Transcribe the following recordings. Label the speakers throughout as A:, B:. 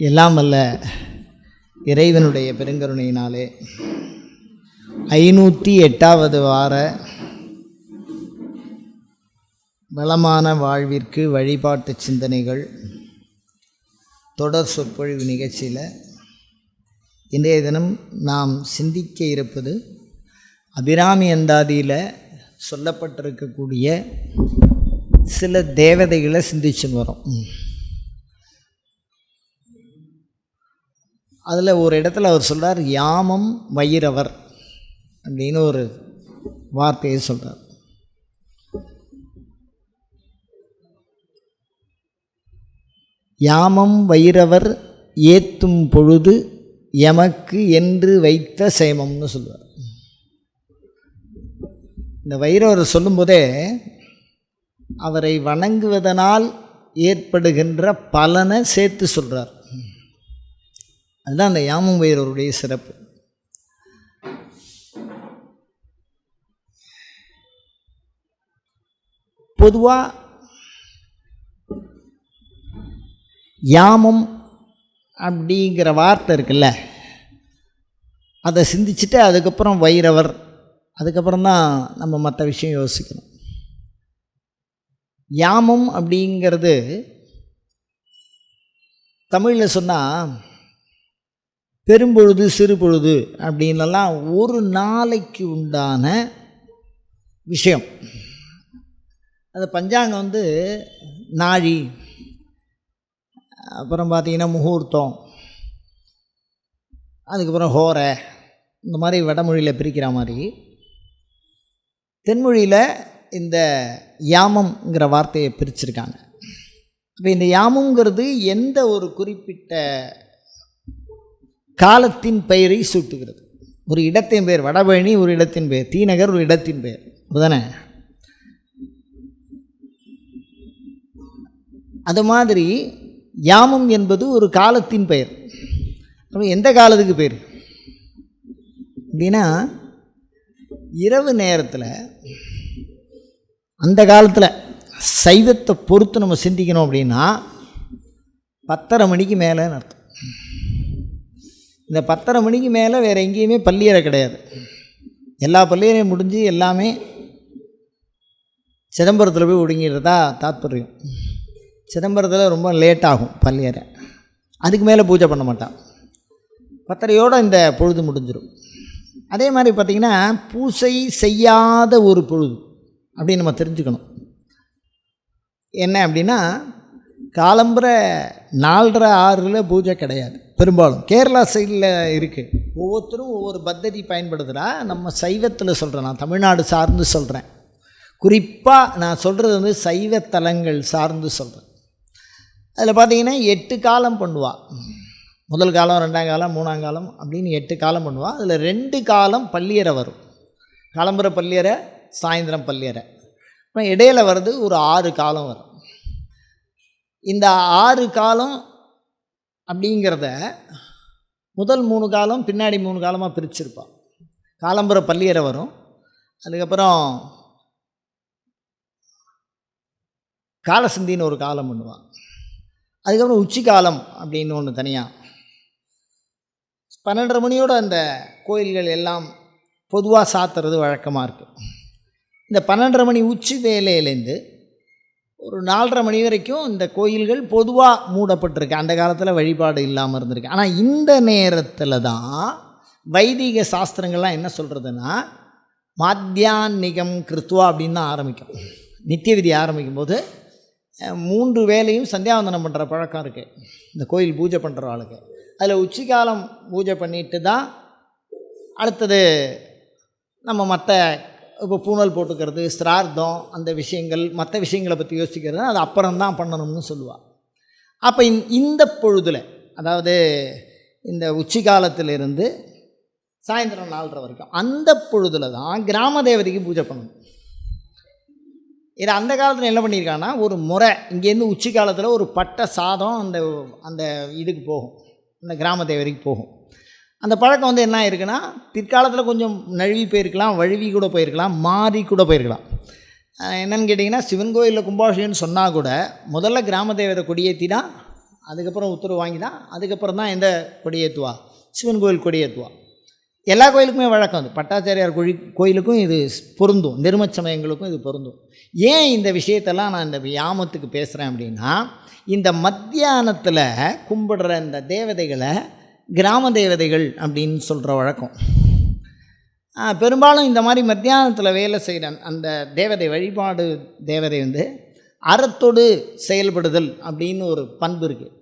A: எல்லாம் வல்ல இறைவனுடைய பெருங்கருணையினாலே 508வது வார வளமான வாழ்விற்கு வழிபாட்டு சிந்தனைகள் தொடர் சொற்பொழிவு நிகழ்ச்சியில் இன்றைய தினம் நாம் சிந்திக்க இருப்பது அபிராமி அந்தாதியில் சொல்லப்பட்டிருக்கக்கூடிய சில தேவதைகளை சிந்திச்சுன்னு வரோம். அதில் ஒரு இடத்துல அவர் சொல்கிறார், யாமம் வயிரவர் அப்படின்னு ஒரு வார்த்தையை சொல்கிறார். யாமம் வயிரவர் ஏத்தும் பொழுது எமக்கு என்று வைத்த சேமம்னு சொல்வார். இந்த வைரவர் சொல்லும்போதே அவரை வணங்குவதனால் ஏற்படுகின்ற பலனை சேர்த்து சொல்கிறார். அதுதான் அந்த யாமம் வைரவருடைய சிறப்பு. பொதுவாக யாமம் அப்படிங்கிற வார்த்தை இருக்குல்ல, அதை சிந்திச்சுட்டு அதுக்கப்புறம் வைரவர், அதுக்கப்புறம் தான் நம்ம மற்ற விஷயம் யோசிக்கணும். யாமம் அப்படிங்கிறது தமிழில் சொன்னால் பெரும்பொழுது சிறுபொழுது அப்படின்லாம் ஒரு நாளைக்கு உண்டான விஷயம். அது பஞ்சாங்கம் நாழி, அப்புறம் பார்த்திங்கன்னா முகூர்த்தம், அதுக்கப்புறம் ஹோரை, இந்த மாதிரி வடமொழியில் பிரிக்கிற மாதிரி தென்மொழியில் இந்த யாமம்ங்கிற வார்த்தையை பிரிச்சிருக்காங்க. இப்போ இந்த யாமங்கிறது எந்த ஒரு குறிப்பிட்ட காலத்தின் பெயரை சூட்டுகிறது. ஒரு இடத்தின் பெயர், வடபழனி ஒரு இடத்தின் பெயர், தீநகர் ஒரு இடத்தின் பெயர், அதுதானே? அது மாதிரி யாமம் என்பது ஒரு காலத்தின் பெயர். அப்போ எந்த காலத்துக்கு பேர் அப்படின்னா, இரவு நேரத்தில் அந்த காலத்தில் சைவத்தை பொறுத்து நம்ம சிந்திக்கணும் அப்படின்னா 10:30 மணிக்கு மேலேன்னு அர்த்தம். இந்த 10:30 மணிக்கு மேலே வேறு எங்கேயுமே பள்ளியறை கிடையாது. எல்லா பள்ளியறையும் முடிஞ்சு எல்லாமே சிதம்பரத்தில் போய் ஒடுங்கிடுறதா தாத்பரியம். சிதம்பரத்தில் ரொம்ப லேட் ஆகும் பள்ளியறை, அதுக்கு மேலே பூஜை பண்ண மாட்டான். 10:30யோடு இந்த பொழுது முடிஞ்சிடும். அதே மாதிரி பார்த்திங்கன்னா, பூசை செய்யாத ஒரு பொழுது அப்படின்னு நம்ம தெரிஞ்சுக்கணும். என்ன அப்படின்னா, காலம்புற 4:30 6 பூஜை கிடையாது பெரும்பாலும். கேரளா சைடில் இருக்குது. ஒவ்வொருத்தரும் ஒவ்வொரு பத்ததி பயன்படுத்துகிறா. நம்ம சைவத்தில் சொல்கிறேன், நான் தமிழ்நாடு சார்ந்து சொல்கிறேன். குறிப்பாக நான் சொல்கிறது சைவ தலங்கள் சார்ந்து சொல்கிறேன். அதில் பார்த்திங்கன்னா 8 காலம் பண்ணுவாள். முதல் காலம், 2ஆம் காலம், 3ஆம் காலம் அப்படின்னு 8 காலம் பண்ணுவாள். அதில் 2 காலம் பள்ளியறை வரும். காலம்புற பள்ளியறை, சாயந்தரம் பள்ளியறை. இப்போ இடையில் வருது ஒரு 6 காலம் வரும். இந்த 6 காலம் அப்படிங்கிறத முதல் 3 காலம் பின்னாடி 3 காலமாக பிரிச்சிருப்பாள். காலம்புற பள்ளியறை வரும், அதுக்கப்புறம் காலசந்தின்னு ஒரு காலம் பண்ணுவாள், அதுக்கப்புறம் உச்சி காலம் அப்படின்னு ஒன்று தனியாக. 12:30 மணியோடு அந்த கோயில்கள் எல்லாம் பொதுவாக சாத்துறது வழக்கமாக இருக்குது. இந்த 12:30 மணி உச்சி வேலையிலேருந்து ஒரு 4:30 மணி வரைக்கும் இந்த கோயில்கள் பொதுவாக மூடப்பட்டிருக்கு. அந்த காலத்தில் வழிபாடு இல்லாமல் இருந்திருக்கு. ஆனால் இந்த நேரத்தில் தான் வைதிக சாஸ்திரங்கள்லாம் என்ன சொல்கிறதுனா, மாத்தியான்னிகம் கிருத்வா அப்படின்னு தான் ஆரம்பிக்கும். நித்திய விதி ஆரம்பிக்கும் போது 3 வேளையும் சந்தியாவந்தனம் பண்ணுற பழக்கம் இருக்குது இந்த கோயில் பூஜை பண்ணுற ஆளுக்கு. அதில் உச்சிக்காலம் பூஜை பண்ணிட்டு தான் அடுத்தது நம்ம மற்ற இப்போ பூனல் போட்டுக்கிறது, சிரார்த்தம், அந்த விஷயங்கள், மற்ற விஷயங்களை பற்றி யோசிக்கிறது அது அப்புறம்தான் பண்ணணும்னு சொல்லுவாள். அப்போ இந்த பொழுதில், அதாவது இந்த உச்சி காலத்திலிருந்து சாயந்தரம் 4:30 வரைக்கும் அந்த பொழுதில் தான் கிராம தேவதைக்கு பூஜை பண்ணணும். இது அந்த காலத்தில் என்ன பண்ணியிருக்காங்கன்னா, ஒரு முறை இங்கேருந்து உச்சி காலத்தில் ஒரு பட்டை சாதம் அந்த இதுக்கு போகும், அந்த கிராம தேவதைக்கு போகும். அந்த பழக்கம் என்ன ஆயிருக்குன்னா, பிற்காலத்தில் கொஞ்சம் நழுவி போயிருக்கலாம், வழுவி கூட போயிருக்கலாம், மாறி கூட போயிருக்கலாம். என்னென்னு கேட்டிங்கன்னா, சிவன் கோயிலில் கும்பாபிஷேகம்னு சொன்னால் கூட முதல்ல கிராம தேவதை கொடியேற்றி தான் அதுக்கப்புறம் உத்தரவு வாங்கி தான் அதுக்கப்புறம் தான் எந்த கொடியேற்றுவா, சிவன் கோயில் கொடியேற்றுவா. எல்லா கோயிலுக்குமே வழக்கம் அது. பட்டாச்சாரியார் கோயிலுக்கும் இது பொருந்தும், நிர்மச்சமயங்களுக்கும் இது பொருந்தும். ஏன் இந்த விஷயத்தெல்லாம் நான் இந்த யாமத்துக்கு பேசுகிறேன் அப்படின்னா, இந்த மத்தியானத்தில் கும்பிடுற இந்த தேவதைகளை கிராம தேவதைகள் அப்படின்னு சொல்கிற வழக்கம். பெரும்பாலும் இந்த மாதிரி மத்தியானத்தில் வேலை செய்கிற அந்த தேவதை, வழிபாடு தேவதை வந்து அறத்தோடு செயல்படுதல் அப்படின்னு ஒரு பண்பு இருக்குது.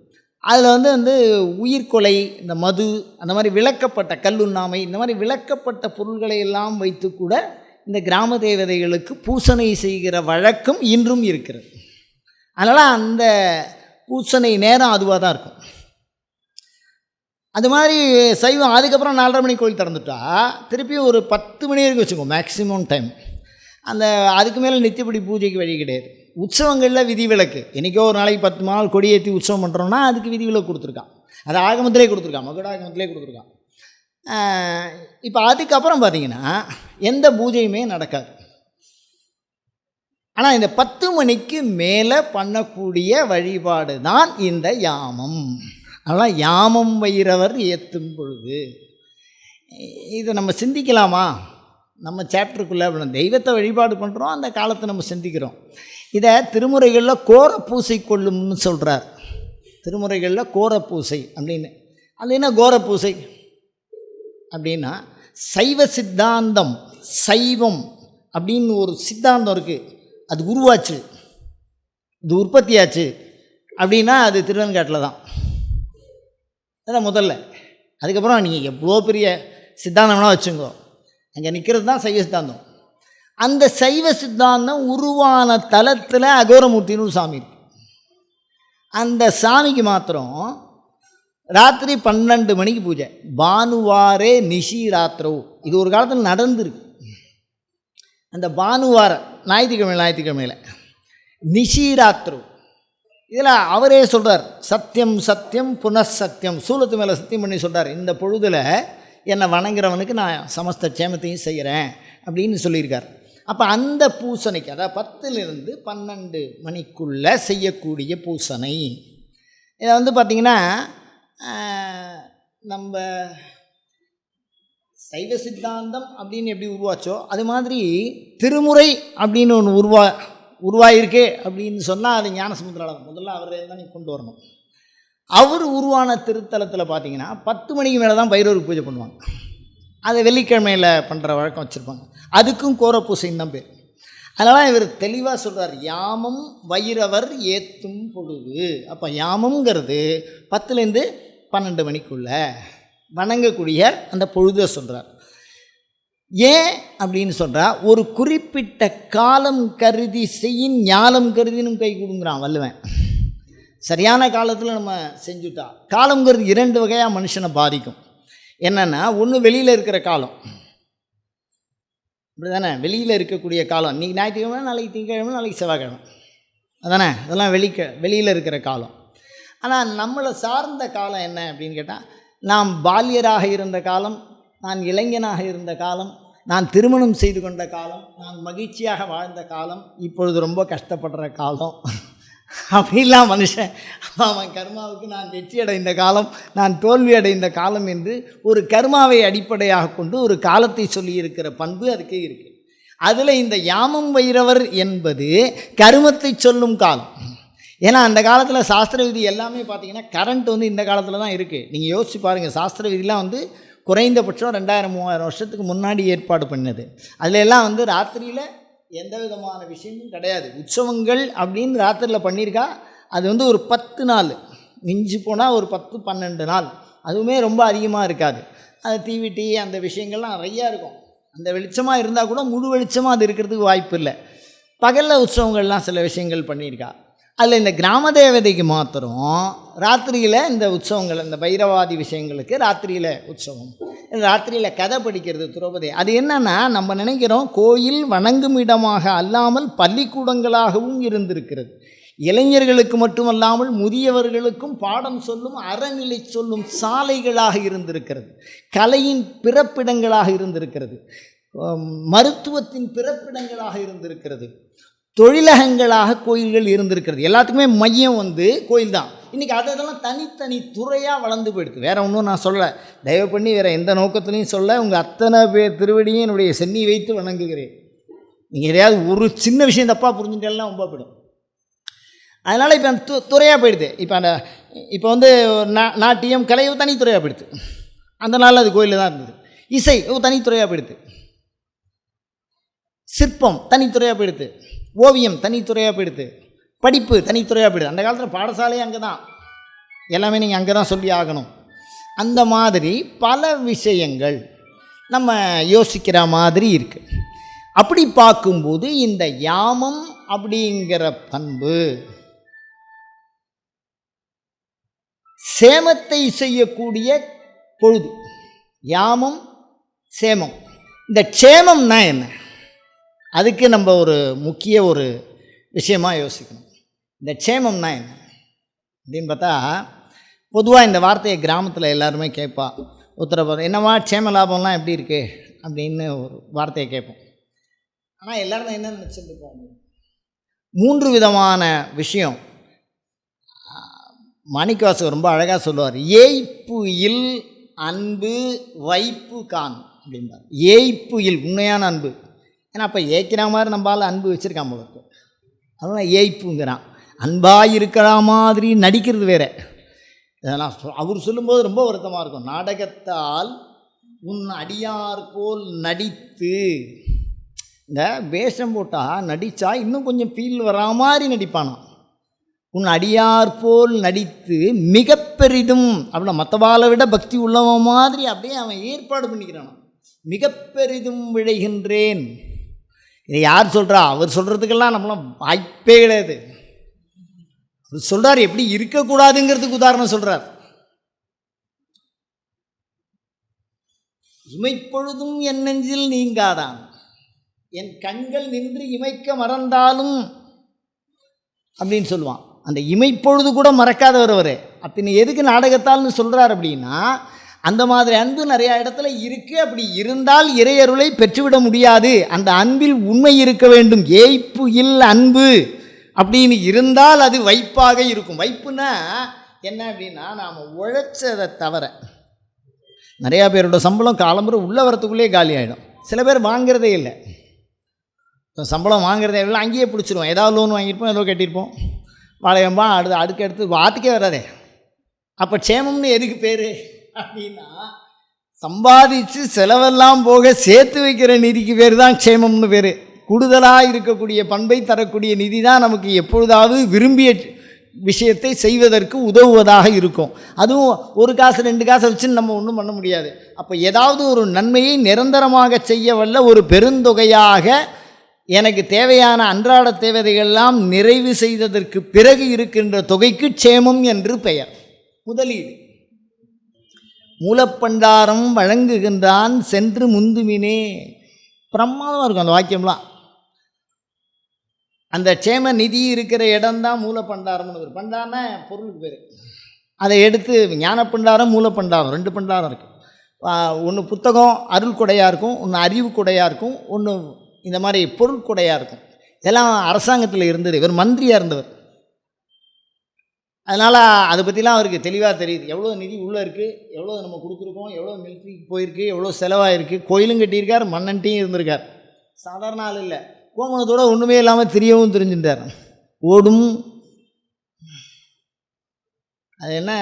A: அதில் வந்து உயிர்கொலை, இந்த மது, அந்த மாதிரி விலக்கப்பட்ட கல்லுண்ணாமை, இந்த மாதிரி விலக்கப்பட்ட பொருள்களை எல்லாம் வைத்து கூட இந்த கிராம தேவதைகளுக்கு பூசனை செய்கிற வழக்கம் இன்றும் இருக்கிறது. அதனால் அந்த பூசனை நேரம் அதுவாக தான் இருக்கும். அது மாதிரி சைவம் அதுக்கப்புறம் 4:30 மணி கோயில் திறந்துட்டா திருப்பி ஒரு 10 மணி வரைக்கும் வச்சுக்கோ மேக்ஸிமம் டைம். அதுக்கு மேலே நித்தியப்படி பூஜைக்கு வழி கிடையாது. உற்சவங்களில் விதிவிலக்கு, என்றைக்கோ ஒரு நாளைக்கு 10 நாள் கொடியேற்றி உற்சவம் பண்ணுறோன்னா அதுக்கு விதிவிலக்கு கொடுத்துருக்கான். அது ஆகமத்திலே கொடுத்துருக்கான், மகுடாகமத்திலே கொடுத்துருக்கான். இப்போ அதுக்கப்புறம் பார்த்திங்கன்னா எந்த பூஜையுமே நடக்காது. ஆனால் இந்த 10 மணிக்கு மேலே பண்ணக்கூடிய வழிபாடு தான் இந்த யாமம். அதனால் யாமம் வைரவர் ஏற்றும் பொழுது இதை நம்ம சிந்திக்கலாமா? நம்ம சாப்டருக்குள்ளே அப்படின்னா தெய்வத்தை வழிபாடு பண்ணுறோம், அந்த காலத்தை நம்ம சிந்திக்கிறோம். இதை திருமுறைகளில் கோர பூசை கொள்ளும்னு சொல்கிறார். திருமுறைகளில் கோர பூசை அப்படின்னு. அது என்ன கோர பூசை அப்படின்னா, சைவ சித்தாந்தம், சைவம் அப்படின்னு ஒரு சித்தாந்தம் இருக்குது, அது உருவாச்சு, இது உற்பத்தியாச்சு அப்படின்னா அது திருவெண்காட்டில் தான். அதான் முதல்ல. அதுக்கப்புறம் நீங்கள் எவ்வளோ பெரிய சித்தாந்தம்னா வச்சுங்கோ, அங்கே நிற்கிறது தான் சைவ சித்தாந்தம். அந்த சைவ சித்தாந்தம் உருவான தலத்தில் அகோரமூர்த்தின்னு ஒரு சாமி இருக்கு. அந்த சாமிக்கு மாத்திரம் ராத்திரி 12 மணிக்கு பூஜை. பானுவாரே நிஷி ராத்திரோ, இது ஒரு காலத்தில் நடந்துருக்கு. அந்த பானுவார ஞாயிற்றுக்கிழமையில் நிஷி ராத்திரோ, இதில் அவரே சொல்கிறார், சத்தியம் சத்தியம் புனഃசத்தியம், சூலத்து மேலே சத்தியம் பண்ணி சொல்கிறார், இந்த பொழுதில் என்னை வணங்குறவனுக்கு நான் சமஸ்த க்ஷேமத்தையும் செய்கிறேன் அப்படின்னு சொல்லியிருக்கார். அப்போ அந்த பூசணைக்கு, அதாவது 10லிருந்து 12 மணிக்குள்ளே செய்யக்கூடிய பூசணை, இதை வந்து பார்த்திங்கன்னா நம்ம சைவ சித்தாந்தம் அப்படின்னு எப்படி உருவாச்சோ அது மாதிரி திருமுறை அப்படின்னு ஒன்று உருவாயிருக்கு அப்படின்னு சொன்னால் அது ஞானசமுத்திராளர் முதல்ல அவரை தான் நீ கொண்டு வரணும். அவர் உருவான திருத்தலத்தில் பார்த்தீங்கன்னா 10 மணிக்கு மேலே தான் பைரவருக்கு பூஜை பண்ணுவாங்க. அதை வெள்ளிக்கிழமையில் பண்ணுற வழக்கம் வச்சுருப்பாங்க. அதுக்கும் கோர பூசைன்னு தான் பேர். அதனால் இவர் தெளிவாக சொல்கிறார், யாமம் வைரவர் ஏற்றும் பொழுது. அப்போ யாமங்கிறது 10லேருந்து 12 மணிக்குள்ளே வணங்கக்கூடிய அந்த பொழுதை சொல்கிறார். ஏன் அப்படின்னு சொல்கிறார், ஒரு குறிப்பிட்ட காலம் கருதி செய்யின் ஞாலம் கருதினும் கை கொடுங்கிறான் வள்ளுவன். சரியான காலத்தில் நம்ம செஞ்சுட்டா, காலங்கிறது 2 வகையாக மனுஷனை பாதிக்கும். என்னென்னா, ஒன்று வெளியில் இருக்கிற காலம், அப்படி தானே, வெளியில் இருக்கக்கூடிய காலம். இன்றைக்கி ஞாயிற்றுக்கிழமை, நாளைக்கு திங்கக்கிழமை, நாளைக்கு செவ்வாய்க்கிழமை, அதானே, அதெல்லாம் வெளியில் இருக்கிற காலம். ஆனால் நம்மளை சார்ந்த காலம் என்ன அப்படின்னு கேட்டால், நாம் பால்யராக இருந்த காலம், நான் இளைஞனாக இருந்த காலம், நான் திருமணம் செய்து கொண்ட காலம், நான் மகிழ்ச்சியாக வாழ்ந்த காலம், இப்பொழுது ரொம்ப கஷ்டப்படுற காலம் அப்படிலாம் மனுஷன் அவன் கர்மாவுக்கு நான் வெற்றி அடைந்த காலம், நான் தோல்வி அடைந்த காலம் என்று ஒரு கர்மாவை அடிப்படையாக கொண்டு ஒரு காலத்தை சொல்லியிருக்கிற பண்பு அதுக்கே இருக்குது. அதில் இந்த யாமம் வைரவர் என்பது கருமத்தை சொல்லும் காலம். ஏன்னா அந்த காலத்தில் சாஸ்திர விதி எல்லாமே பார்த்திங்கன்னா கரண்ட் வந்து இந்த காலத்தில் தான் இருக்குது. நீங்கள் யோசிச்சு பாருங்கள், சாஸ்திர விதிலாம் வந்து குறைந்தபட்சம் 2000-3000 வருஷத்துக்கு முன்னாடி ஏற்பாடு பண்ணது. அதில் எல்லாம் வந்து ராத்திரியில் எந்த விதமான விஷயமும் கிடையாது. உற்சவங்கள் அப்படின்னு ராத்திரியில் பண்ணியிருக்கா, அது வந்து ஒரு 10 நாள், மிஞ்சி போனால் ஒரு 10-12 நாள், அதுவுமே ரொம்ப அதிகமாக இருக்காது. அது டிவிடி அந்த விஷயங்கள்லாம் நிறையா இருக்கும். அந்த வெளிச்சமாக இருந்தால் கூட முழு வெளிச்சமாக அது இருக்கிறதுக்கு வாய்ப்பு இல்லை. பகலில் உற்சவங்கள்லாம் சில விஷயங்கள் பண்ணியிருக்கா. அதில் இந்த கிராம தேவதைக்கு மாத்திரம் ராத்திரியில் இந்த உற்சவங்கள், இந்த பைரவாதி விஷயங்களுக்கு ராத்திரியில் உற்சவம், ராத்திரியில் கதை படிக்கிறது திரௌபதி. அது என்னென்னா, நம்ம நினைக்கிறோம் கோயில் வணங்கும் இடமாக அல்லாமல் பள்ளிக்கூடங்களாகவும் இருந்திருக்கிறது. இளைஞர்களுக்கு மட்டுமல்லாமல் முதியவர்களுக்கும் பாடம் சொல்லும், அறநிலை சொல்லும் சாலைகளாக இருந்திருக்கிறது, கலையின் பிறப்பிடங்களாக இருந்திருக்கிறது, மருத்துவத்தின் பிறப்பிடங்களாக இருந்திருக்கிறது, தொழிலகங்களாக கோயில்கள் இருந்திருக்கிறது. எல்லாத்துக்குமே மையம் வந்து கோயில் தான். இன்றைக்கி அதெல்லாம் தனித்தனி துறையாக வளர்ந்து போயிடுது. வேறு ஒன்றும் நான் சொல்லலை, தயவு பண்ணி வேறு எந்த நோக்கத்துலையும் சொல்ல. உங்கள் அத்தனை பேர் திருவடியும் என்னுடைய சென்னி வைத்து வணங்குகிறேன். நீங்கள் எதையாவது ஒரு சின்ன விஷயம் தப்பாக புரிஞ்சுட்டேன்னா ரொம்ப போயிடும். அதனால் இப்போ அந்த துறையாக போயிடுது. இப்போ வந்து நாட்டியம் கலை தனித்துறையாக போயிடுது. அந்த நாளில் அது கோயிலில் தான் இருந்தது. இசை தனித்துறையாக போயிடுது. சிற்பம் தனித்துறையாக போயிடுது. ஓவியம் தனித்துறையாக போயிடுது. படிப்பு தனித்துறையாக போயிடுது. அந்த காலத்தில் பாடசாலையே அங்கே தான், எல்லாமே நீங்கள் அங்கே தான் சொல்லி ஆகணும். அந்த மாதிரி பல விஷயங்கள் நம்ம யோசிக்கிற மாதிரி இருக்குது. அப்படி பார்க்கும்போது இந்த யாமம் அப்படிங்கிற பண்பு சேமத்தை செய்யக்கூடிய பொழுது. யாமம் சேமம். இந்த க்ஷேமம்னா என்ன, அதுக்கு நம்ம ஒரு முக்கிய ஒரு விஷயமாக யோசிக்கணும். இந்த க்ஷேமம்னா என்ன அப்படின்னு பார்த்தா, பொதுவாக இந்த வார்த்தையை கிராமத்தில் எல்லாருமே கேட்பா. உத்தரவாதம் என்னவா க்ஷேம லாபம்லாம் எப்படி இருக்குது அப்படின்னு ஒரு வார்த்தையை கேட்போம். ஆனால் எல்லோரும் என்ன நினச்சிருப்பாங்க, 3 விதமான விஷயம். மாணிக்கவாசகர் ரொம்ப அழகாக சொல்லுவார். ஏய்ப்பு இல் அன்பு வைப்பு கான் அப்படின்பார். ஏய்ப்பு இல் உண்மையான அன்பு. ஏன்னா அப்போ ஏய்க்கிற மாதிரி நம்மளால் அன்பு வச்சுருக்கான் போல இருக்கு. அதனால் ஏய்ப்புங்கிறான். அன்பாக இருக்கிற மாதிரி நடிக்கிறது வேறு. இதெல்லாம் அவர் சொல்லும்போது ரொம்ப வருத்தமாக இருக்கும். நாடகத்தால் உன் அடியார் போல் நடித்து, இந்த வேஷம் போட்டால் நடித்தா இன்னும் கொஞ்சம் ஃபீல் வரா மாதிரி நடிப்பானான். உன் அடியார் போல் நடித்து மிக பெரிதும் அப்படின்னா மற்றவாளை விட பக்தி உள்ளவன் மாதிரி அப்படியே அவன் ஏற்பாடு பண்ணிக்கிறான். மிக பெரிதும் விழைகின்றேன். இதை யார் சொல்கிறா? அவர் சொல்கிறதுக்கெல்லாம் நம்மளாம் வாய்ப்பே கிடையாது. அவர் சொல்கிறார் எப்படி இருக்கக்கூடாதுங்கிறதுக்கு உதாரணம் சொல்கிறார். இமைப்பொழுதும் என் நெஞ்சில் நீங்காதான், என் கண்கள் நின்று இமைக்க மறந்தாலும் அப்படின்னு சொல்லுவான். அந்த இமைப்பொழுது கூட மறக்காதவர் அவர். அப்படின்னு எதுக்கு நாடகத்தால்னு சொல்கிறார் அப்படின்னா, அந்த மாதிரி அன்பு நிறையா இடத்துல இருக்குது. அப்படி இருந்தால் இறையருளை பெற்றுவிட முடியாது. அந்த அன்பில் உண்மை இருக்க வேண்டும். ஏய்ப்பு இல் அன்பு அப்படின்னு இருந்தால் அது வைப்பாக இருக்கும். வைப்புனா என்ன அப்படின்னா, நாம் உழைச்சதை தவிர நிறையா பேரோட சம்பளம் காலம்புற உள்ள வரத்துக்குள்ளே காலி ஆகிடும். சில பேர் வாங்கிறதே இல்லை. சம்பளம் வாங்கிறதே இல்லை, அங்கேயே பிடிச்சிருவோம். ஏதாவது லோன் வாங்கியிருப்போம், ஏதோ கட்டியிருப்போம், வாழையம்பா அடுத்து வாத்துக்கே வராதே. அப்போ க்ஷேமம்னு எதுக்கு பேர் அப்படின்னா, சம்பாதிச்சு செலவெல்லாம் போக சேர்த்து வைக்கிற நிதிக்கு பேர் தான் க்ஷேமம்னு பேர். கூடுதலாக இருக்கக்கூடிய பண்பை தரக்கூடிய நிதி தான் நமக்கு எப்பொழுதாவது விரும்பிய விஷயத்தை செய்வதற்கு உதவுவதாக இருக்கும். அதுவும் ஒரு காசு 2 காசை வச்சுன்னு நம்ம ஒன்றும் பண்ண முடியாது. அப்போ ஏதாவது ஒரு நன்மையை நிரந்தரமாக செய்ய வல்ல ஒரு பெருந்தொகையாக எனக்கு தேவையான அன்றாட தேவைகளெல்லாம் நிறைவு செய்ததற்கு பிறகு இருக்கின்ற தொகைக்கு க்ஷேமம் என்று பெயர். முதலீடு. மூலப்பண்டாரம் வழங்குகின்றான் சென்று முந்துமினே. பிரமாதமாக இருக்கும் அந்த வாக்கியம்லாம். அந்த க்ஷேம நிதி இருக்கிற இடம்தான் மூலப்பண்டாரம்னு பேர். பண்டாரம்னா பொருளுக்கு பேர். அதை எடுத்து ஞானப்பண்டாரம் மூலப்பண்டாரம் 2 பண்டாரம் இருக்குது. ஒன்று புத்தகம் அருள் கொடையாக இருக்கும், ஒன்று அறிவு கொடையாக இருக்கும், ஒன்று இந்த மாதிரி பொருள் கொடையாக இருக்கும். இதெல்லாம் அரசாங்கத்தில் இருந்தது. இவர் மந்திரியாக இருந்தவர். அதனால் அதை பற்றிலாம் அவருக்கு தெளிவாக தெரியுது. எவ்வளோ நிதி உள்ளே இருக்குது, எவ்வளோ நம்ம கொடுத்துருக்கோம், எவ்வளோ மிலிட்ரிக்கு போயிருக்கு, எவ்வளோ செலவாயிருக்கு. கோயிலும் கட்டியிருக்கார், மன்னன்ட்டையும் இருந்திருக்கார். சாதாரண ஆள் இல்லை. கோமணத்தோடு ஒன்றுமே இல்லாமல் தெரியவும் தெரிஞ்சுட்டார். ஓடும் அது என்ன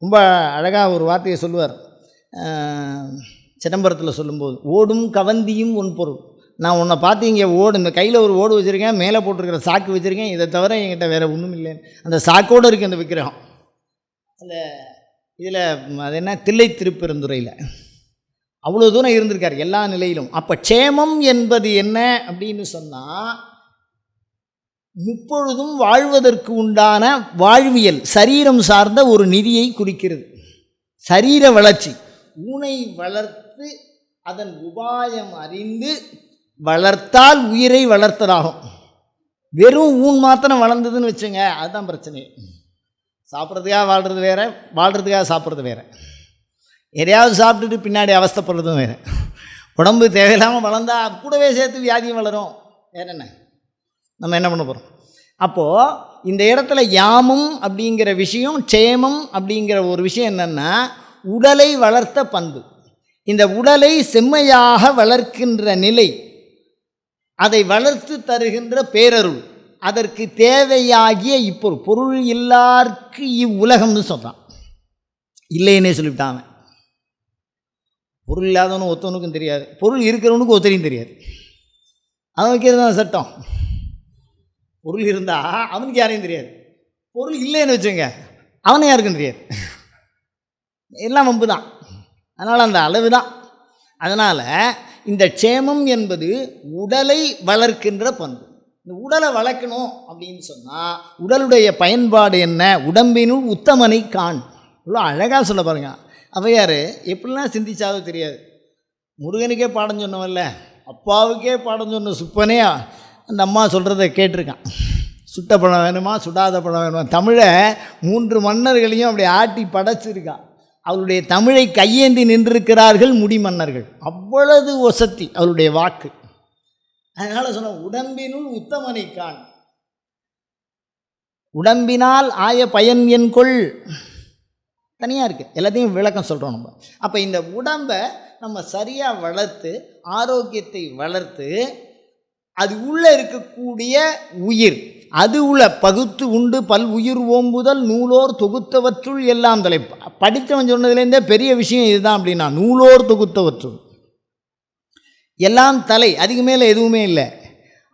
A: ரொம்ப அழகாக ஒரு வார்த்தையை சொல்லுவார் சிதம்பரத்தில் சொல்லும்போது, ஓடும் கவந்தியும் உன் பொருள். நான் உன்னை பார்த்து இங்கே ஓடு, இந்த கையில் ஒரு ஓடு வச்சுருக்கேன், மேலே போட்டிருக்கிற சாக்கு வச்சுருக்கேன், இதை தவிர என்கிட்ட வேறு ஒன்றும் இல்லை. அந்த சாக்கோடு இருக்குது அந்த விக்கிரகம். அந்த இதில் அது என்ன தில்லை திருப்பெருந்துறையில் அவ்வளோ தூரம் இருந்திருக்கார் எல்லா நிலையிலும். அப்போ க்ஷேமம் என்பது என்ன அப்படின்னு சொன்னால், முப்பொழுதும் வாழ்வதற்கு உண்டான வாழ்வியல் சரீரம் சார்ந்த ஒரு நிதியை குறிக்கிறது. சரீர வளர்ச்சி. ஊனை வளர்த்து அதன் உபாயம் அறிந்து வளர்த்தால் உயிரை வளர்த்ததாகும். வெறும் ஊன் மாத்திரம் வளர்ந்ததுன்னு வச்சுங்க, அதுதான் பிரச்சனை. சாப்பிட்றதுக்காக வாழ்கிறது வேறு, வாழ்கிறதுக்காக சாப்பிட்றது வேறு. எதையாவது சாப்பிட்டுட்டு பின்னாடி அவஸ்தைப்படுறதும் வேறு. உடம்பு தேவையில்லாமல் வளர்ந்தால் கூடவே சேர்த்து வியாதியும் வளரும். வேறு என்ன, நம்ம என்ன பண்ண போகிறோம்? அப்போது இந்த இடத்துல யாமம் அப்படிங்கிற விஷயம், க்ஷேமம் அப்படிங்கிற ஒரு விஷயம் என்னென்னா உடலை வளர்த்த பண்பு. இந்த உடலை செம்மையாக வளர்க்கின்ற நிலை, அதை வளர்த்து தருகின்ற பேரருள், அதற்கு தேவையாகிய இப்போ பொருள் இல்லார்க்கு இவ்வுலகம்னு சொல்கிறான். இல்லைன்னே சொல்லிவிட்டான். பொருள் இல்லாதவனு ஒருத்தவனுக்கும் தெரியாது, பொருள் இருக்கிறவனுக்கு ஒருத்தரையும் தெரியாது. அவனுக்கு எதுதான் சட்டம்? பொருள் இருந்தால் அவனுக்கு யாரையும் தெரியாது, பொருள் இல்லைன்னு வச்சுங்க அவனை யாருக்கும் தெரியாது. எல்லாம் வம்பு தான். அதனால் அந்த அளவு தான். அதனால் இந்த க்ஷேமம் என்பது உடலை வளர்க்கின்ற பண்பு. இந்த உடலை வளர்க்கணும் அப்படின்னு சொன்னால் உடலுடைய பயன்பாடு என்ன? உடம்பினுள் உத்தமனை காண். இவ்வளோ அழகாக சொல்ல பாருங்க. அவையார் எப்படிலாம் சிந்திச்சாதோ தெரியாது. முருகனுக்கே பாடம் சொன்னவல்ல, அப்பாவுக்கே பாடம் சொன்ன சுப்பனே அந்த அம்மா சொல்கிறத கேட்டிருக்கான். சுட்ட பழம் வேணுமா, சுடாத பழம் வேணுமா? தமிழை 3 மன்னர்களையும் அப்படி ஆட்டி படைச்சிருக்கான். அவருடைய தமிழை கையேந்தி நின்றிருக்கிறார்கள் முடிமன்னர்கள். அவ்வளவு ஒசத்தி அவருடைய வாக்கு. அதனால் சொன்ன உடம்பினுள் உத்தமனை காண், உடம்பினால் ஆய பயன் என்கொள். தனியாக இருக்குது, எல்லாத்தையும் விளக்கம் சொல்கிறோம் நம்ம. அப்போ இந்த உடம்பை நம்ம சரியாக வளர்த்து, ஆரோக்கியத்தை வளர்த்து, அது உள்ளே இருக்கக்கூடிய உயிர், அது உள்ள பகுத்து உண்டு பல் உயிர் ஓம்புதல் நூலோர் தொகுத்தவற்றுள் எல்லாம் தலை. படித்தவன் சொன்னதுலேருந்தே பெரிய விஷயம் இதுதான். அப்படின்னா நூலோர் தொகுத்தவற்றுள் எல்லாம் தலை, அதுக்கு மேலே எதுவுமே இல்லை.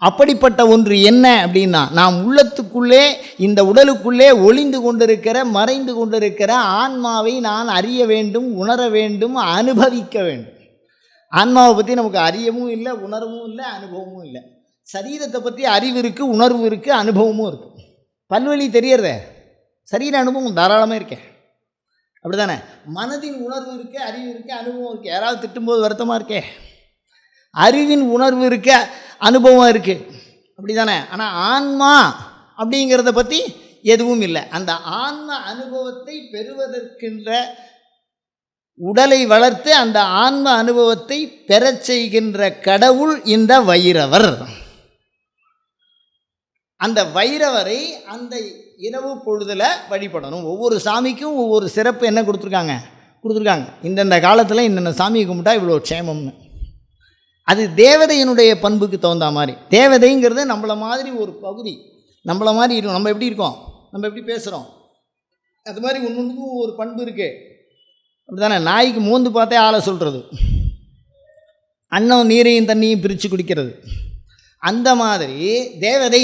A: அப்படிப்பட்ட ஒன்று என்ன அப்படின்னா, நாம் உள்ளத்துக்குள்ளே, இந்த உடலுக்குள்ளே ஒளிந்து கொண்டிருக்கிற, மறைந்து கொண்டிருக்கிற ஆன்மாவை நான் அறிய வேண்டும், உணர வேண்டும், அனுபவிக்க வேண்டும். ஆன்மாவை பற்றி நமக்கு அறியவும் இல்லை, உணரவும் இல்லை, அனுபவமும் இல்லை. சரீரத்தை பற்றி அறிவு இருக்குது, உணர்வு இருக்குது, அனுபவமும் இருக்குது. பல்வழி தெரியறதே, சரீர அனுபவம் தாராளமாக இருக்கேன். அப்படி தானே? மனதின் உணர்வு இருக்குது, அறிவு இருக்குது, அனுபவம் இருக்குது. யாராவது திட்டும்போது வருத்தமாக இருக்கே, அறிவின் உணர்வு இருக்க, அனுபவம் இருக்குது. அப்படி தானே? ஆனால் ஆன்மா அப்படிங்கிறத பற்றி எதுவும் இல்லை. அந்த ஆன்ம அனுபவத்தை பெறுவதற்கின்ற உடலை வளர்த்து அந்த ஆன்ம அனுபவத்தை பெறச் செய்கின்ற கடவுள் இந்த வைரவர். அந்த வைரவரை அந்த இரவு பொழுதில் வழிபடணும். ஒவ்வொரு சாமிக்கும் ஒவ்வொரு சிறப்பு என்ன கொடுத்துருக்காங்க. இந்தந்த காலத்தில் இந்தந்த சாமியை கும்பிட்டா இவ்வளோ க்ஷேமம்னு. அது தேவதையினுடைய பண்புக்கு தகுந்த மாதிரி. தேவதைங்கிறது நம்மளை மாதிரி ஒரு பகுதி, நம்மளை மாதிரி இருக்கும். நம்ம எப்படி இருக்கோம், நம்ம எப்படி பேசுகிறோம், அது மாதிரி ஒன்றுக்கும் ஒரு பண்பு இருக்குது. அப்படி தானே? நாய்க்கு மோந்து பார்த்தே ஆளை சொல்கிறது, அன்னம் நீரையும் தண்ணியும் பிரித்து குடிக்கிறது. அந்த மாதிரி தேவதை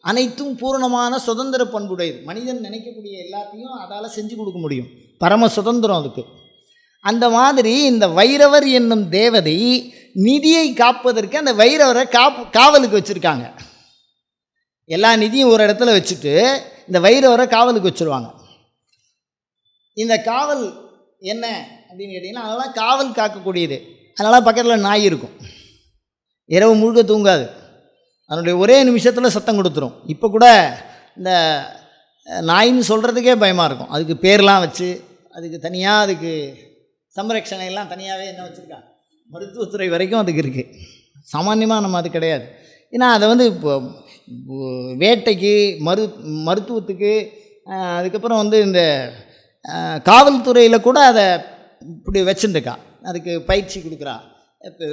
A: அனைத்தும் பூரணமான சுதந்திர பண்புடையது. மனிதன் நினைக்கக்கூடிய எல்லாத்தையும் அதால் செஞ்சு கொடுக்க முடியும், பரம சுதந்திரம் அதுக்கு. அந்த மாதிரி இந்த வைரவர் என்னும் தேவதை நிதியை காப்பதற்கு அந்த வைரவரை காவலுக்கு வச்சுருக்காங்க. எல்லா நிதியும் ஒரு இடத்துல வச்சுட்டு இந்த வைரவரை காவலுக்கு வச்சுருவாங்க. இந்த காவல் என்ன அப்படின்னு கேட்டிங்கன்னா, அதெல்லாம் காவல் காக்கக்கூடியது. அதனால் பக்கத்தில் நாய் இருக்கும், இரவு முழுக்க தூங்காது, அதனுடைய ஒரே நிமிஷத்தில் சத்தம் கொடுத்துரும். இப்போ கூட இந்த நாயின்னு சொல்கிறதுக்கே பயமாக இருக்கும். அதுக்கு பேர்லாம் வச்சு, அதுக்கு தனியாக, அதுக்கு சம்ரட்சணையெல்லாம் தனியாகவே என்ன வச்சுருக்காங்க, மருத்துவத்துறை வரைக்கும் அதுக்கு இருக்குது. சாமான்யமாக நம்ம அது கிடையாது. ஏன்னா அதை வந்து இப்போ வேட்டைக்கு, மருத்துவத்துக்கு, அதுக்கப்புறம் வந்து இந்த காவல்துறையில் கூட அதை இப்படி வச்சுருக்கா, அதுக்கு பயிற்சி கொடுக்குறா. இப்போ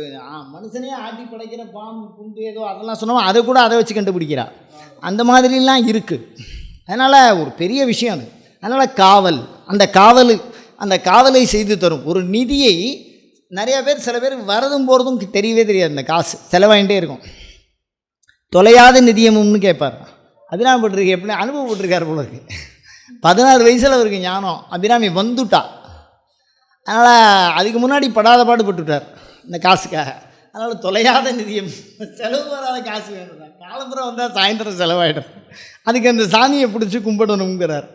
A: மனுஷனே ஆட்டி படைக்கிற பாம்பு புண்டு ஏதோ அதெல்லாம் சொன்னோம், அதை கூட அதை வச்சு கண்டுபிடிக்கிறா. அந்த மாதிரிலாம் இருக்குது. அதனால் ஒரு பெரிய விஷயம் அது. அதனால் காவல், அந்த காவலை செய்து தரும். ஒரு நிதியை நிறையா பேர், சில பேர் வரதும் போகிறதும் தெரியவே தெரியாது. இந்த காசு செலவாயிட்டே இருக்கும். தொலையாத நிதியமும்னு கேட்பார். அபிராமப்பட்டிருக்கு, எப்படி அனுபவப்பட்டிருக்கார் போல இருக்கு. 16 வயசில் அவருக்கு ஞானம். அபிராமி வந்துட்டா. அதனால் அதுக்கு முன்னாடி படாத பாடுபட்டுட்டார் இந்த காசுக்காக. அதனால் தொலையாத நிதியம், செலவு வராத காசு வேணும். காலம்புறம் வந்தால் சாயந்தரம் செலவாயிடும். அதுக்கு அந்த சாமியை பிடிச்சி கும்பிடணுங்கிறார்.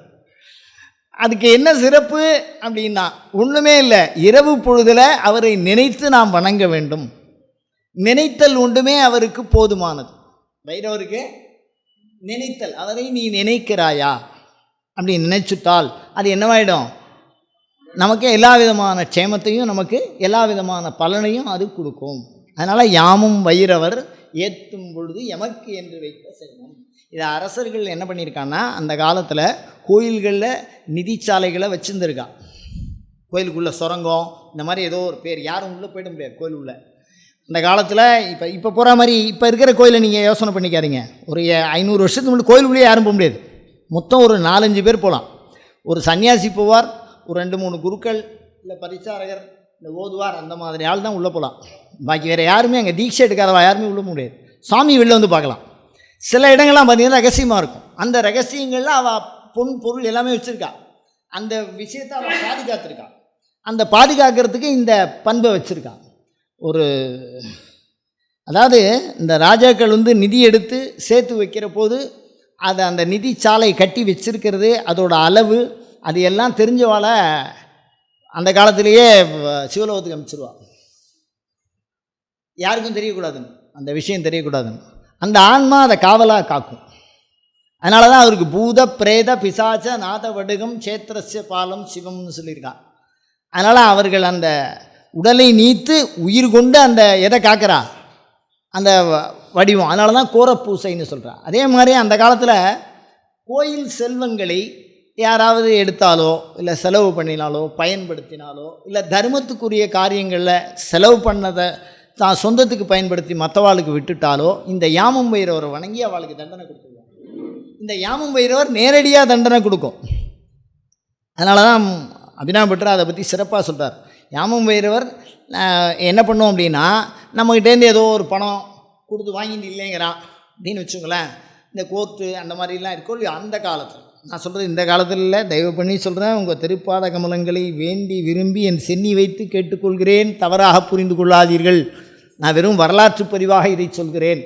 A: அதுக்கு என்ன சிறப்பு அப்படின்னா ஒன்றுமே இல்லை. இரவு பொழுதில் அவரை நினைத்து நாம் வணங்க வேண்டும். நினைத்தல் ஒன்றுமே அவருக்கு போதுமானது. வைரவருக்கு நினைத்தல், அவரை நீ நினைக்கிறாயா அப்படி நினைச்சுட்டால் அது என்னவாயிடும், நமக்கு எல்லா விதமான க்ஷேமத்தையும், நமக்கு எல்லா விதமான பலனையும் அது கொடுக்கும். அதனால் யாமும் வைரவர் ஏற்றும் பொழுது எமக்கு என்று வைத்த செல்வம். இதை அரசர்கள் என்ன பண்ணியிருக்காங்கன்னா அந்த காலத்தில் கோயில்களில் நிதிச்சாலைகளை வச்சுருந்துருக்கான். கோயிலுக்குள்ளே சுரங்கம் இந்த மாதிரி ஏதோ ஒரு பேர், யாரும் உள்ளே போயிட முடியாது கோயில் உள்ள. அந்த காலத்தில் இப்போ போகிற மாதிரி இப்போ இருக்கிற கோயிலை நீங்கள் யோசனை பண்ணிக்காதீங்க. ஒரு 500 வருஷத்துக்கு முன்னாடி கோயிலுக்குள்ளேயே யாரும் போக முடியாது. மொத்தம் ஒரு 4-5 பேர் போகலாம். ஒரு சன்னியாசி போவார், ஒரு 2-3 குருக்கள், இல்லை பரிசாரகர், இந்த ஓதுவார், அந்த மாதிரி ஆள் தான் உள்ளே போகலாம். பாக்கி வேறு யாருமே அங்கே தீட்சை எடுக்காதவா யாருமே உள்ளே போக முடியாது. சாமி வெளில வந்து பார்க்கலாம். சில இடங்கள்லாம் பார்த்திங்கன்னா ரகசியமாக இருக்கும். அந்த ரகசியங்களில் அவள் பொன் பொருள் எல்லாமே வச்சுருக்கா. அந்த விஷயத்தை அவள் பாதுகாத்துருக்கா. அந்த பாதுகாக்கிறதுக்கு இந்த பண்பை வச்சுருக்கா. ஒரு அதாவது இந்த ராஜாக்கள் வந்து நிதி எடுத்து சேர்த்து வைக்கிற போது அதை அந்த நிதி சாலை கட்டி வச்சிருக்கிறது, அதோட அளவு, அது எல்லாம் தெரிஞ்சவாளை அந்த காலத்திலேயே சிவலோகத்துக்கு அனுப்பிச்சிருவா. யாருக்கும் தெரியக்கூடாதுன்னு, அந்த விஷயம் தெரியக்கூடாதுன்னு. அந்த ஆன்மா அதை காவலாக காக்கும். அதனால தான் அவருக்கு பூத பிரேத பிசாச்ச நாத வடுகம் சேத்திரஸ்ய பாலம் சிவம்னு சொல்லியிருக்கான். அதனால் அவர்கள் அந்த உடலை நீத்து உயிர் கொண்டு அந்த எதை காக்கிறா, அந்த வடிவம். அதனால தான் கோரப்பூசைன்னு சொல்கிறா. அதே மாதிரி அந்த காலத்தில் கோயில் செல்வங்களை யாராவது எடுத்தாலோ, இல்லை செலவு பண்ணினாலோ, பயன்படுத்தினாலோ, இல்லை தர்மத்துக்குரிய காரியங்களில் செலவு பண்ணதை தான் சொந்தத்துக்கு பயன்படுத்தி மற்றவாளுக்கு விட்டுட்டாலோ, இந்த யாமம் பைரவரை வணங்கி அவளுக்கு தண்டனை கொடுத்துருவாங்க. இந்த யாமம் பைரவர் நேரடியாக தண்டனை கொடுக்கும். அதனால தான் அபிராம பட்டர் அதை பற்றி சிறப்பாக சொல்கிறார். யாமம் பைரவர் என்ன பண்ணோம் அப்படின்னா, நம்மகிட்டேருந்து ஏதோ ஒரு பணம் கொடுத்து வாங்கிட்டு இல்லைங்கிறான் அப்படின்னு வச்சுங்களேன். இந்த கோர்ட்டு அந்த மாதிரிலாம் இருக்கோ இல்லையோ, அந்த காலத்தில் நான் சொல்கிறது இந்த காலத்தில் இல்லை, தயவு பண்ணி சொல்கிறேன். உங்கள் திருப்பாத கமலங்களை வேண்டி விரும்பி என் சென்னி வைத்து கேட்டுக்கொள்கிறேன், தவறாக புரிந்து கொள்ளாதீர்கள். நான் வெறும் வரலாற்று பதிவாக இதை சொல்கிறேன்.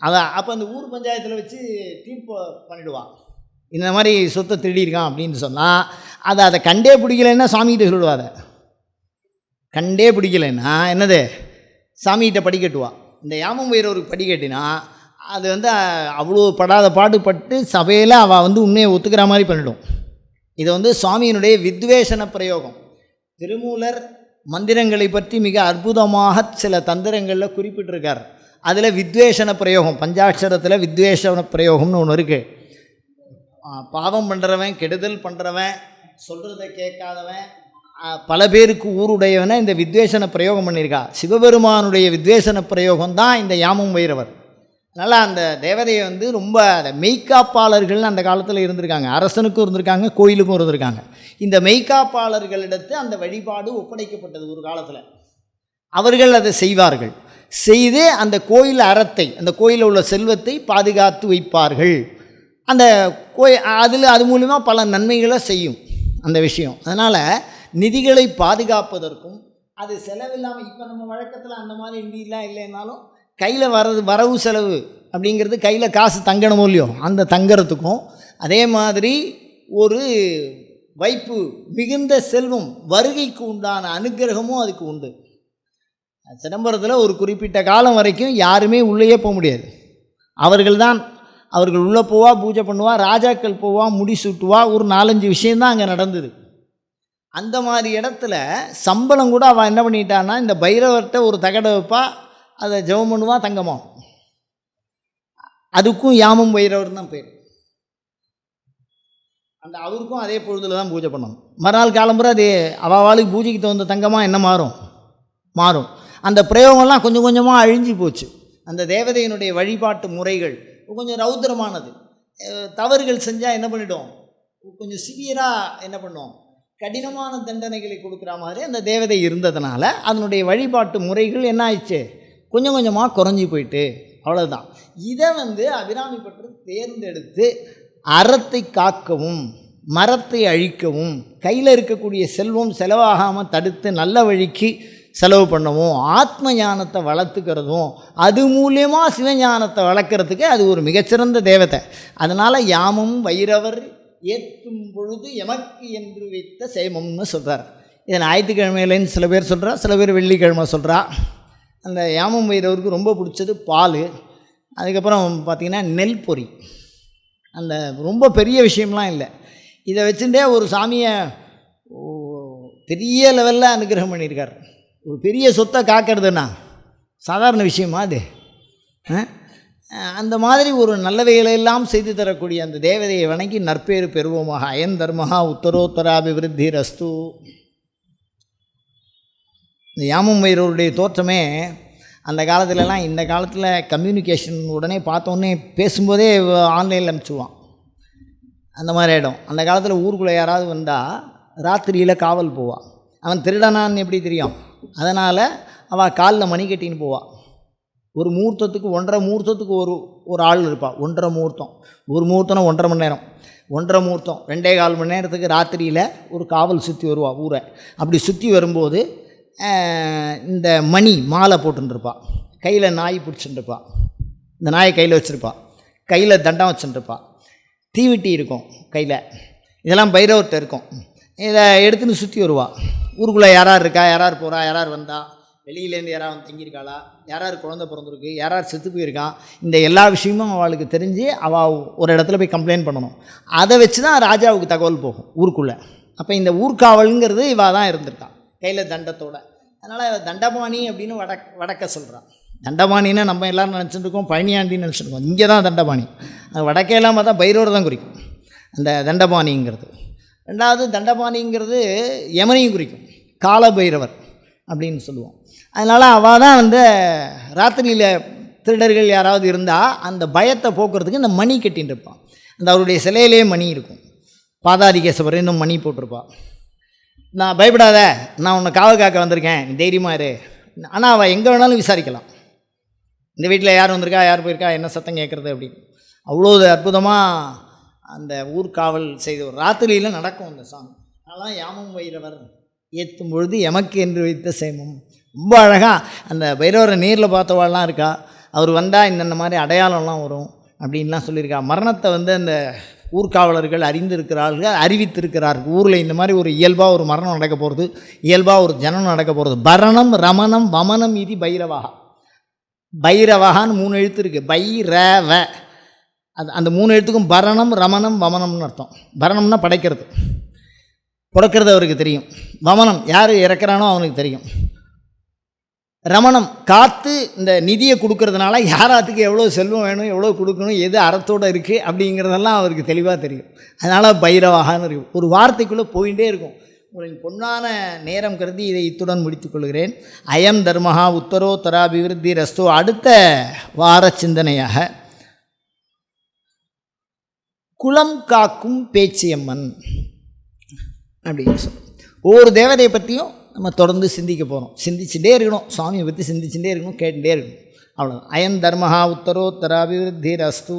A: அதான் அப்போ அந்த ஊர் பஞ்சாயத்தில் வச்சு தீர்ப்பு பண்ணிவிடுவான். இந்த மாதிரி சொத்தை திருடியிருக்கான் அப்படின்னு சொன்னால் அதை கண்டே பிடிக்கலைன்னா சாமிகிட்ட சொல்லுவாத. கண்டே பிடிக்கலைன்னா என்னது, சாமிகிட்ட படிக்கட்டுவான். இந்த யாமம் பைரவருக்கு படிக்கட்டினா அது வந்து அவ்வளோ படாத பாடுபட்டு சபையில் அவள் வந்து உண்மையை ஒத்துக்கிற மாதிரி பண்ணிடும். இதை வந்து சுவாமியினுடைய வித்வேஷன பிரயோகம். திருமூலர் மந்திரங்களை பற்றி மிக அற்புதமாக சில தந்திரங்களில் குறிப்பிட்டிருக்கார். அதில் வித்வேஷன பிரயோகம், பஞ்சாட்சரத்தில் வித்வேஷன பிரயோகம்னு ஒன்று இருக்குது. பாவம் பண்ணுறவன், கெடுதல் பண்ணுறவன், சொல்கிறத கேட்காதவன், பல பேருக்கு ஊருடையவனை இந்த வித்வேஷன பிரயோகம் பண்ணியிருக்கா. சிவபெருமானுடைய வித்வேஷன பிரயோகம் தான் இந்த யாமம் பைரவர். அதனால் அந்த தேவதையை வந்து ரொம்ப மெய்காப்பாளர்கள் அந்த காலத்தில் இருந்திருக்காங்க. அரசனுக்கும் இருந்திருக்காங்க, கோயிலுக்கும் இருந்திருக்காங்க. இந்த மெய்காப்பாளர்களிடத்து அந்த வழிபாடு ஒப்படைக்கப்பட்டது ஒரு காலத்தில். அவர்கள் அதை செய்வார்கள். செய்து அந்த கோயில் அறத்தை, அந்த கோயிலில் உள்ள செல்வத்தை பாதுகாத்து வைப்பார்கள். அந்த அது மூலிமா பல நன்மைகளை செய்யும் அந்த விஷயம். அதனால் நிதிகளை பாதுகாப்பதற்கும் அது செலவில்லாமல், இப்போ நம்ம வழக்கத்தில் அந்த மாதிரி நிதியெலாம் இல்லைன்னாலும் கையில் வரவு செலவு அப்படிங்கிறது, கையில் காசு தங்கணுமோ இல்லையோ, அந்த தங்கிறதுக்கும் அதே மாதிரி ஒரு வைப்பு மிகுந்த செல்வம் வருகைக்கு உண்டான அனுக்கிரகமும் அதுக்கு உண்டு. சிதம்பரத்தில் ஒரு குறிப்பிட்ட காலம் வரைக்கும் யாருமே உள்ளேயே போக முடியாது. அவர்கள் உள்ளே போவா, பூஜை பண்ணுவா, ராஜாக்கள் போவா, முடி சுட்டுவா, ஒரு 4-5 விஷயந்தான் அங்கே நடந்தது. அந்த மாதிரி இடத்துல சம்பளம் கூட அவள் என்ன பண்ணிட்டான்னா, இந்த பைரவர்கிட்ட ஒரு தகடை வைப்பா, அதை ஜெபம் பண்ணுவா, தங்கமா. அதுக்கும் யாமம் பைரவர் தான் பேர். அந்த அவருக்கும் அதே பொழுதில் தான் பூஜை பண்ணணும். மறுநாள் காலம்புற அது அவளுக்கு பூஜைக்கு தகுந்த தங்கமாக என்ன மாறும். அந்த பிரயோகம்லாம் கொஞ்சம் கொஞ்சமாக அழிஞ்சு போச்சு. அந்த தேவதையினுடைய வழிபாட்டு முறைகள் கொஞ்சம் ரௌத்திரமானது. தவறுகள் செஞ்சால் என்ன பண்ணிட்டோம், கொஞ்சம் சிவியராக என்ன பண்ணோம், கடினமான தண்டனைகளை கொடுக்குற மாதிரி அந்த தேவதை இருந்ததுனால அதனுடைய வழிபாட்டு முறைகள் என்ன ஆயிடுச்சு, கொஞ்சம் கொஞ்சமாக குறைஞ்சி போயிட்டு. அவ்வளோதான். இதை வந்து அபிராமி பட்டர் தேர்ந்தெடுத்து அறத்தை காக்கவும் மரத்தை அழிக்கவும், கையில் இருக்கக்கூடிய செல்வம் செலவாகாமல் தடுத்து நல்ல வழிக்கு செலவு பண்ணவும், ஆத்ம ஞானத்தை வளர்த்துக்கிறதும், அது மூலியமாக சிவஞானத்தை வளர்க்குறதுக்கு அது ஒரு மிகச்சிறந்த தேவதை. அதனால் யாமம் வைரவர் ஏற்றும் பொழுது எமக்கு என்று வைத்த சேமம்னு சொல்கிறார். இதை ஞாயிற்றுக்கிழமையிலேன்னு சில பேர் சொல்கிறா, சில பேர் வெள்ளிக்கிழமை சொல்கிறா. அந்த யாமம் வைரவருக்கு ரொம்ப பிடிச்சது பால். அதுக்கப்புறம் பார்த்திங்கன்னா நெல் பொரி. அந்த ரொம்ப பெரிய விஷயம்லாம் இல்லை. இதை வச்சுட்டே ஒரு சாமியை பெரிய லெவலில் அனுகிரகம் பண்ணியிருக்கார். ஒரு பெரிய சொத்தை காக்கிறதுனா சாதாரண விஷயமா அது? அந்த மாதிரி ஒரு நல்லவைகளெல்லாம் செய்து தரக்கூடிய அந்த தேவதையை வணங்கி நற்பேறு பெறுவோமாக. அயன் தர்மஹா உத்தரோத்தராபிவிருத்தி ரஸ்து. இந்த யாமம் வைரவருடைய தோற்றமே அந்த காலத்துலலாம், இந்த காலத்தில் கம்யூனிகேஷன் உடனே பார்த்தோன்னே பேசும்போதே ஆன்லைனில் அனுப்பிச்சுவான். அந்த மாதிரி ஆகிடும். அந்த காலத்தில் ஊருக்குள்ளே யாராவது வந்தால் ராத்திரியில் காவல் போவாள். அவன் திருடனான்னு எப்படி தெரியும்? அதனால் அவள் காலில் மணி கட்டின்னு போவாள். ஒரு முகூர்த்தத்துக்கு 1.5 முகூர்த்தத்துக்கு ஒரு ஆள் இருப்பாள். 1.5 முகூர்த்தம், ஒரு முகூர்த்தம்னா 1.5 மணி நேரம், 1.5 முகூர்த்தம் 2.25 மணி நேரத்துக்கு ராத்திரியில் ஒரு காவல் சுற்றி வருவாள் ஊரை. அப்படி சுற்றி வரும்போது இந்த மணி மாலை போட்டுருப்பாள், கையில் நாய் பிடிச்சிட்டுருப்பாள், இந்த நாயை கையில் வச்சுருப்பாள், கையில் தண்டம் வச்சுட்டுருப்பாள், தீவெட்டி இருக்கும் கையில், இதெல்லாம் பைரவர்கிட்ட இருக்கும். இதை எடுத்துன்னு சுற்றி வருவாள். ஊருக்குள்ளே யாரார் இருக்கா, யாரார் போகிறா, யாரார் வந்தா, வெளியிலேருந்து யாராவது வந்து தங்கியிருக்காளா, யாரார் குழந்தை பிறந்திருக்கு, யாரார் செத்து போயிருக்கான், இந்த எல்லா விஷயமும் அவளுக்கு தெரிஞ்சு அவள் ஒரு இடத்துல போய் கம்ப்ளைண்ட் பண்ணணும். அதை வச்சு தான் ராஜாவுக்கு தகவல் போகும் ஊருக்குள்ளே. அப்போ இந்த ஊர்காவலுங்கிறது இவாள் தான் இருந்திருக்கான் கையில் தண்டத்தோடு. அதனால் தண்டபாணி அப்படின்னு வடக்க சொல்கிறான். தண்டபாணின்னு நம்ம எல்லோரும் நினச்சிட்டு இருக்கோம், பழனியாண்டின்னு நினச்சிருக்கோம். இங்கே தான் தண்டபாணி. அது வடக்கையெல்லாம் பார்த்தா பைரவர் தான் குறிக்கும் அந்த தண்டபாணிங்கிறது. ரெண்டாவது தண்டபாணிங்கிறது யமனையும் குறிக்கும், கால பைரவர் அப்படின்னு சொல்லுவோம். அதனால் அவள் தான் வந்து ராத்திரியில் திருடர்கள் யாராவது இருந்தால் அந்த பயத்தை போக்குறதுக்கு இந்த மணி கட்டின்னு இருப்பான். அந்த அவருடைய சிலையிலே மணி இருக்கும். பாதாதிகேசவர் இன்னும் மணி போட்டிருப்பாள். நான் பயப்படாத, நான் உன்னை காவல் காக்க வந்திருக்கேன், நீ தைரியமாக இரு. ஆனால் அவள் எங்கே வேணாலும் விசாரிக்கலாம். இந்த வீட்டில் யார் வந்திருக்கா, யார் போயிருக்கா, என்ன சத்தம் கேட்குறது அப்படின்னு. அவ்வளோ அற்புதமாக அந்த ஊர்காவல் செய்த ஒரு ராத்திரியில் நடக்கும் அந்த சாமி. அதெல்லாம் யாமம் வைரவர் ஏற்றும் பொழுது எமக்கு என்று வைத்த சேமம். ரொம்ப அழகாக அந்த பைரவரை நேரில் பார்த்தவாள்லாம் இருக்கா. அவர் வந்தால் இந்த மாதிரி அடையாளம்லாம் வரும் அப்படின்லாம் சொல்லியிருக்கா. மரணத்தை வந்து அந்த ஊர்காவலர்கள் அறிந்திருக்கிறார்கள், அறிவித்திருக்கிறார்கள். ஊரில் இந்த மாதிரி ஒரு இயல்பாக ஒரு மரணம் நடக்க போகிறது, இயல்பாக ஒரு ஜனம் நடக்க போகிறது. பரணம் ரமணம் வமனம் இது பைரவகா. பைரவகான்னு 3 எழுத்து இருக்குது. பைரவ, அந்த 3 எழுத்துக்கும் பரணம் ரமணம் வமனம்னு அர்த்தம். பரணம்னா படைக்கிறது, பிறக்கிறது அவருக்கு தெரியும். வமனம் யார் இறக்குறானோ அவனுக்கு தெரியும். ரமணம் காத்து இந்த நிதியை கொடுக்கறதுனால யாராத்துக்கு எவ்வளோ செல்வம் வேணும், எவ்வளோ கொடுக்கணும், எது அறத்தோடு இருக்குது அப்படிங்கிறதெல்லாம் அவருக்கு தெளிவாக தெரியும். அதனால் பைரவகான்னு இருக்கும். ஒரு வார்த்தைக்குள்ளே போயிட்டே இருக்கும். உங்களின் பொன்னான நேரம் கருதி இதை இத்துடன் முடித்துக்கொள்கிறேன். அயம் தர்மஹா உத்தரோத்தராபிவிருத்தி ரஸ்தோ. அடுத்த வார சிந்தனையாக குலம் காக்கும் பேச்சியம்மன் அப்படின்னு சொல்லுவோம். ஒவ்வொரு தேவதையை பற்றியும் நம்ம தொடர்ந்து சிந்திக்க போகிறோம். சிந்திச்சுட்டே இருக்கணும், சுவாமியை பற்றி சிந்திச்சுட்டே இருக்கணும், கேட்டுகிட்டே இருக்கணும். அவ்வளோதான். அயம் தர்மஹா உத்தரோத்தராபிவிருத்தி ரஸ்து.